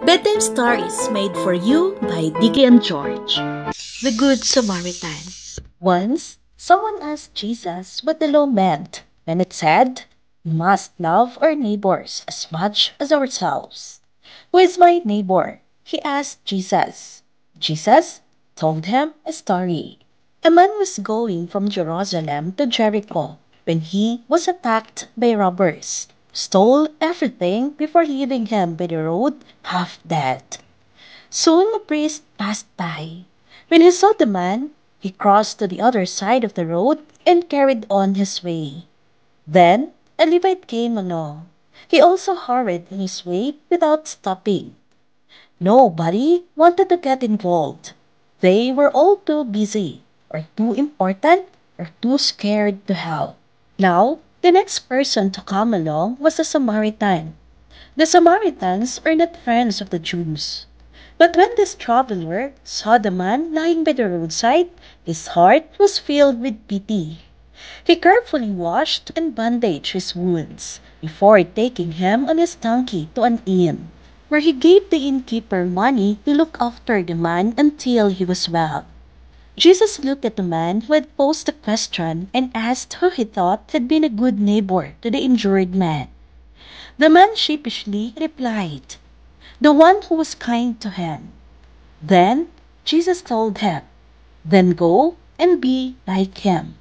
Bedtime Stories made for you by Dicky and George. The Good Samaritan. Once, someone asked Jesus what the law meant when it said, "We must love our neighbors as much as ourselves." "Who is my neighbor?" he asked Jesus. Jesus told him a story. A man was going from Jerusalem to Jericho when he was attacked by robbers, stole everything before leaving him by the road half dead. Soon a priest passed by. When he saw the man, he crossed to the other side of the road and carried on his way. Then a Levite came along. He also hurried on his way without stopping. Nobody wanted to get involved. They were all too busy, or too important, or too scared to help. Now, the next person to come along was a Samaritan. The Samaritans are not friends of the Jews. But when this traveler saw the man lying by the roadside, his heart was filled with pity. He carefully washed and bandaged his wounds before taking him on his donkey to an inn, where he gave the innkeeper money to look after the man until he was well. Jesus looked at the man who had posed the question and asked who he thought had been a good neighbor to the injured man. The man sheepishly replied, "The one who was kind to him." Then Jesus told him, "Then go and be like him."